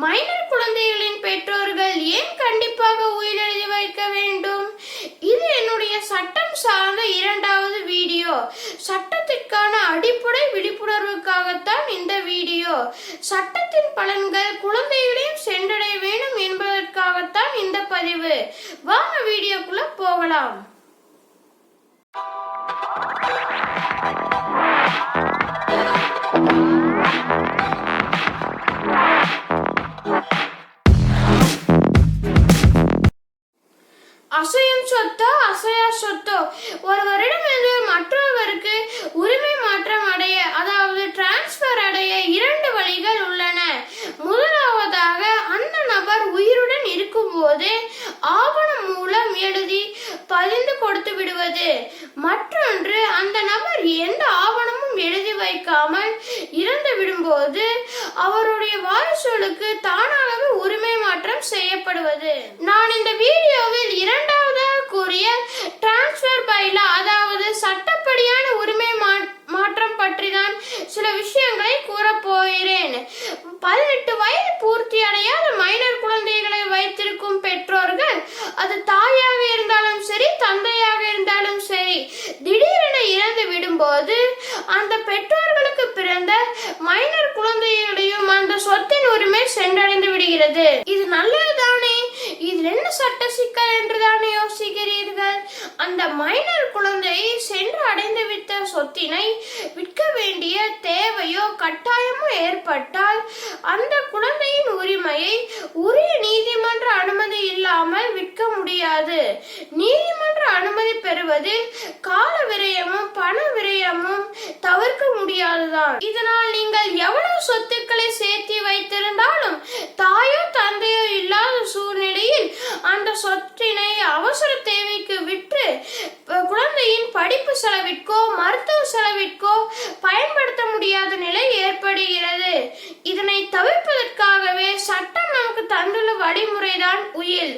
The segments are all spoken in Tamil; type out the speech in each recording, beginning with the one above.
மைனர் குழந்தைகளின் பெற்றோர்கள் ஏன் கண்டிப்பாக உயில் எழுதி வைக்க வேண்டும்? இது என்னுடைய சட்டம் சார்ந்த இரண்டாவது வீடியோ. சட்டத்திற்கான அடிப்படை விழிப்புணர்வுக்காகத்தான் இந்த வீடியோ. சட்டத்தின் பலன்கள் குழந்தைகளையும் சென்றடைய வேண்டும் என்பதற்காகத்தான் இந்த பதிவு. வாங்க வீடியோக்குள்ள போகலாம். அசையும் சொத்தோ அசையா சொத்தோ ஒருவரிடமிருந்து மற்றொருவருக்கு உரிமை மாற்றம் அடைய, அதாவது டிரான்ஸ்பர் அடைய இரண்டு வழிகள் உள்ளன. முதலாவதாக அந்த நபர் உயிருடன் இருக்கும்போது ஆவணம் மூலம் எழுதி பதிந்து கொடுத்து விடுவது. மற்றொன்று, அந்த நபர் எந்த ஆவணமும் எழுதி வைக்காமல் இறந்து விடும்போது அவருடைய வாரிசுகளுக்கு தானாகவே உரிமை மாற்றம் செய்யப்படுவது. நான் இந்த வீடியோவில் இரண்டாவதாக கூறிய டிரான்ஸ்பர் பை லா, அதாவது சட்டப்படியான உரிமை மாற்றம் பற்றி தான் சில விஷயங்களை கூறப்போகிறேன். 18 வயது பூர்த்தி அடையாத மைனர் குழந்தைகளை வைத்திருக்கும் பெற்றோர்கள், அது தாயாக இருந்தாலும் சரி தந்தையாக இருந்தாலும் சரி, திடீரென இறந்து விடும்போது அந்த பெற்றோர்களுக்கு பிறந்த மைனர் குழந்தைகளையும் அந்த சொத்தின் உரிமை சென்றடைந்து விடுகிறது. இது நல்லதுதானே? இதில் என்ன சட்ட சிக்கல் என்று தானே யோசிக்கிறீர்கள்? அந்த மைனர் குழந்தை சென்று அடைந்து விட்ட சொத்தினை விற்க வேண்டிய தேவையோ கட்டாயமோ ஏற்பட்டால் அந்த குழந்தையின் உரிமையை உரிய நீதிமன்ற அனுமதி இல்லாமல் விற்க முடியாது. நீதிமன்ற அனுமதி பெறுவதில் கால விரயமும் பண விரயமும் தவிர்க்க முடியாதுதான். இதனால் நீங்கள் எவ்வளவு சொத்துக்களை சேர்த்து வைத்திருந்தாலும் தாயோ தந்தையோ இல்லாத சூழ்நிலையில் அந்த சொத்தினை அவசர தேவைக்கு விற்று குழந்தையின் படிப்பு செலவிற்கோ மருத்துவ செலவிற்கோ பயன்படுத்த முடியாத நிலை ஏற்படுகிறது. இதனை தவிர்ப்பதற்காகவே சட்டம் நமக்கு தந்துள்ள வழிமுறைதான் உயில்.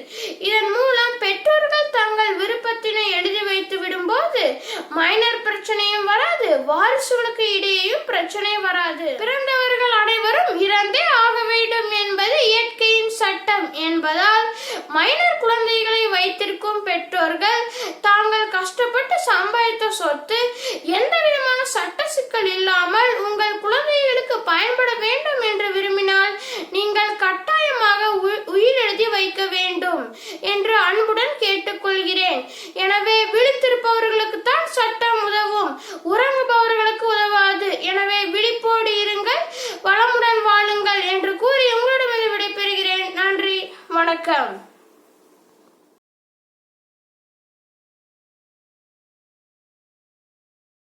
இதன் மூலம் பெற்றோர்கள் தங்கள் விருப்பத்தினை எழுதி வைத்து விடும்போது மைனர் பிரச்சனையும் வராது, வாரிசுகளுக்கு இடையேயும் பிரச்சனை வராது. பிறந்தவர்கள் அனைவரும் இறந்தே ஆக வேண்டும் என்பது இயற்கையின் சட்டம் என்பதால் மைனர் குழந்தைகளை வைத்திருக்கும் பெற்றோர்கள் தாங்கள் கஷ்டப்பட்டு சம்பாதித்த சொத்து எந்த விதமான சட்ட சிக்கல் இல்லாமல் உங்கள் குழந்தைகளுக்கு பயன்பட வேண்டும் என்று விரும்பினால் நீங்கள் கட்டாயமாக உயில் எழுதி வைக்க வேண்டும் என்று அன்புடன் கேட்டுக்கொள்கிறேன். எனவே விழித்திருப்பவர்களுக்கு தான் சட்டம் உதவும், உறங்குபவர்களுக்கு உதவாது. எனவே விழிப்போடு இருங்கள், வளமுடன் வாழுங்கள் என்று கூறி உங்களிடமிருந்து விடைபெறுகிறேன். நன்றி, வணக்கம்.